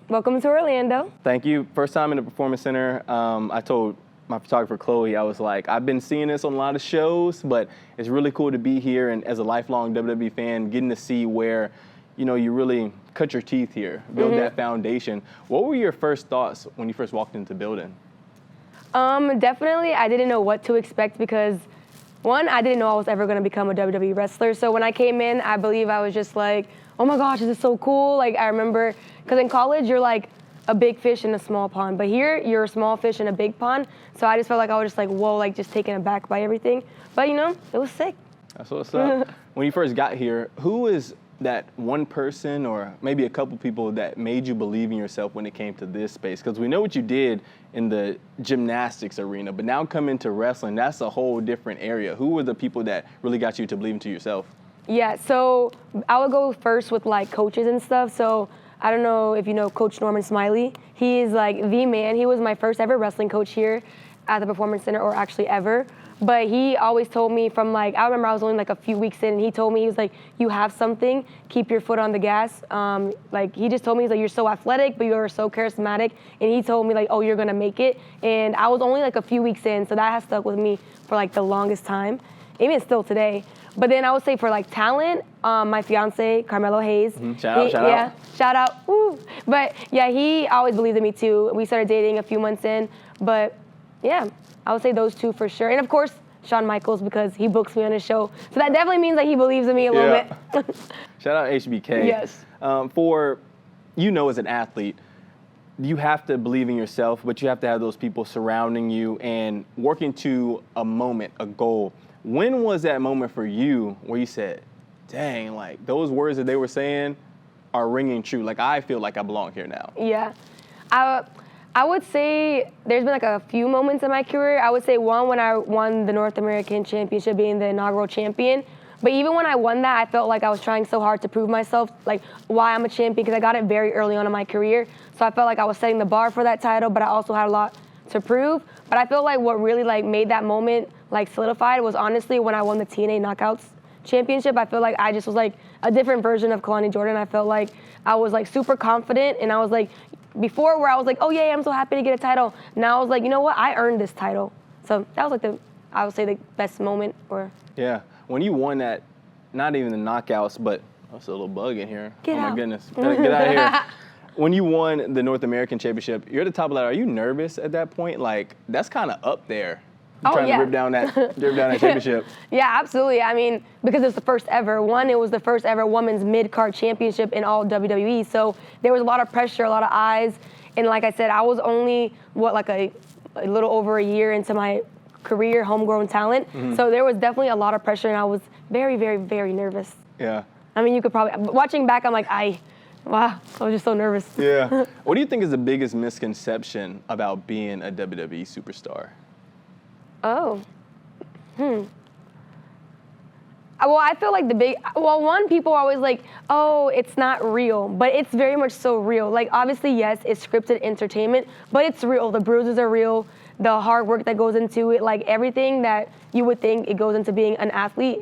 Welcome to Orlando. Thank you. First time in the Performance Center. I told my photographer, Chloe, I was like, I've been seeing this on a lot of shows, but it's really cool to be here. And as a lifelong WWE fan, getting to see where, you really cut your teeth here, build that foundation. What were your first thoughts when you first walked into the building? Definitely, I didn't know what to expect because, one, I didn't know I was ever going to become a WWE wrestler. So when I came in, I believe I was just like, oh my gosh, this is so cool. Like, I remember, because in college, you're like a big fish in a small pond. But here, you're a small fish in a big pond. So I just felt like I was just like, whoa, like just taken aback by everything. But, it was sick. That's what's up. When you first got here, who is that one person or maybe a couple people that made you believe in yourself when it came to this space? Because we know what you did in the gymnastics arena, but now coming to wrestling, that's a whole different area. Who were the people that really got you to believe into yourself? Yeah, so I would go first with like coaches and stuff. So I don't know if you know Coach Norman Smiley. He is like the man. He was my first ever wrestling coach here at the Performance Center, or actually ever. But he always told me from like, I remember I was only like a few weeks in, and he told me, he was like, you have something, keep your foot on the gas. Like he just told me, he's like, you're so athletic, but you're so charismatic. And he told me like, oh, you're gonna make it. And I was only like a few weeks in, so that has stuck with me for like the longest time, even still today. But then I would say for like talent, my fiance, Carmelo Hayes. Shout out. Shout out. Woo. But yeah, he always believed in me too. We started dating a few months in, but yeah, I would say those two for sure. And of course, Shawn Michaels, because he books me on his show. So that definitely means that he believes in me a little bit. Shout out HBK. Yes. For, as an athlete, you have to believe in yourself, but you have to have those people surrounding you and working to a moment, a goal. When was that moment for you where you said, dang, like those words that they were saying are ringing true? Like I feel like I belong here now. Yeah. I would say there's been like a few moments in my career. I would say one when I won the North American Championship, being the inaugural champion. But even when I won that, I felt like I was trying so hard to prove myself, like why I'm a champion, because I got it very early on in my career. So I felt like I was setting the bar for that title, but I also had a lot to prove. But I feel like what really like made that moment like solidified was honestly when I won the TNA Knockouts Championship. I feel like I just was like a different version of Kelani Jordan. I felt like I was like super confident, and I was like, before where I was like, oh yeah, I'm so happy to get a title. Now I was like, you know what? I earned this title. So that was like I would say the best moment. Yeah, when you won that, not even the knockouts, but that's a little bug in here. Get out. My goodness, get out of here. When you won the North American Championship, you're at the top of that. Are you nervous at that point? Like that's kind of up there. Trying to rip down that championship. Yeah, absolutely. I mean, because it's the first ever. One, it was the first ever women's mid-card championship in all WWE. So there was a lot of pressure, a lot of eyes. And like I said, I was only, like a little over a year into my career, homegrown talent. So there was definitely a lot of pressure, and I was very, very, very nervous. Yeah. I mean, you could probably, watching back, I'm like, wow, I was just so nervous. Yeah. What do you think is the biggest misconception about being a WWE superstar? Oh. Well, I feel like one, people are always like, oh, it's not real, but it's very much so real. Like, obviously, yes, it's scripted entertainment, but it's real. The bruises are real, the hard work that goes into it, like everything that you would think it goes into being an athlete,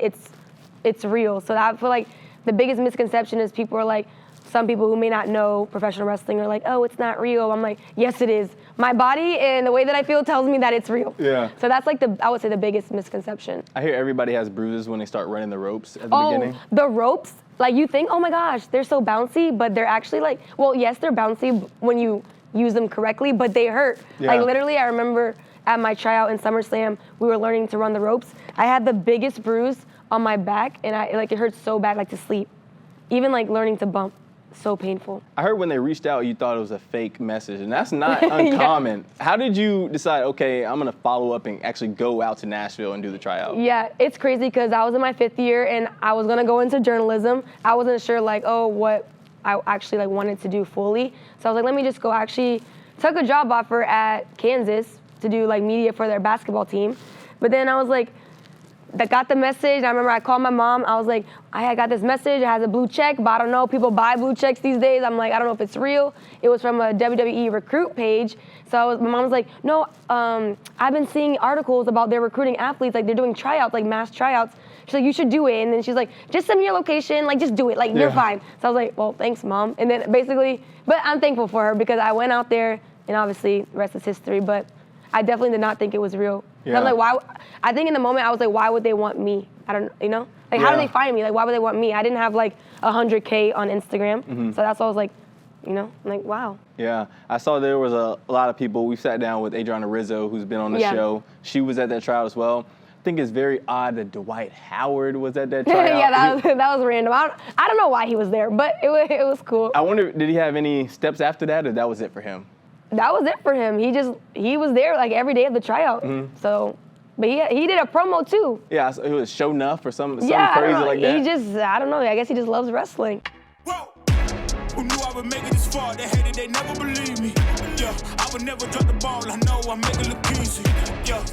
it's real. So I feel like the biggest misconception is people are like, some people who may not know professional wrestling are like, oh, it's not real. I'm like, yes, it is. My body and the way that I feel tells me that it's real. Yeah. So that's like I would say the biggest misconception. I hear everybody has bruises when they start running the ropes at the beginning. Oh, the ropes? Like you think, oh my gosh, they're so bouncy, but they're actually like, well, yes, they're bouncy when you use them correctly, but they hurt. Yeah. Like literally, I remember at my tryout in SummerSlam, we were learning to run the ropes. I had the biggest bruise on my back, and it hurt so bad, like to sleep. Even like learning to bump. So painful. I heard when they reached out, you thought it was a fake message, and that's not uncommon. Yeah. How did you decide, okay, I'm going to follow up and actually go out to Nashville and do the tryout? Yeah, it's crazy because I was in my 5th year, and I was going to go into journalism. I wasn't sure, like, what I actually, like, wanted to do fully. So I was like, let me just go. I actually took a job offer at Kansas to do, like, media for their basketball team. But then I was like, that got the message. I remember I called my mom. I was like, I got this message. It has a blue check, but I don't know. People buy blue checks these days. I'm like, I don't know if it's real. It was from a WWE recruit page. So my mom was like, no, I've been seeing articles about their recruiting athletes. Like, they're doing tryouts, like mass tryouts. She's like, you should do it. And then she's like, just send me your location. Like, just do it. Like, you're fine. So I was like, well, thanks, Mom. And then basically, but I'm thankful for her because I went out there, and obviously, the rest is history. But I definitely did not think it was real. Yeah. I'm like, why? I think in the moment, I was like, why would they want me? I don't, you know? Like, how do they find me? Like, why would they want me? I didn't have, like, 100K on Instagram. So that's why I was like, you know, I'm like, wow. Yeah, I saw there was a lot of people. We sat down with Adriana Rizzo, who's been on the show. She was at that tryout as well. I think it's very odd that Dwight Howard was at that tryout. Yeah, that was random. I don't know why he was there, but it was cool. I wonder, did he have any steps after that, or that was it for him? That was it for him. He was there like every day of the tryout. So, but he did a promo too. Yeah, so it was show enough or something Yeah, crazy like that. I don't know. I guess he just loves wrestling. Whoa. Who knew I would make it this far? They hated, they never believed me. Yeah, I would never drop the ball. I know I make it look easy. Yeah.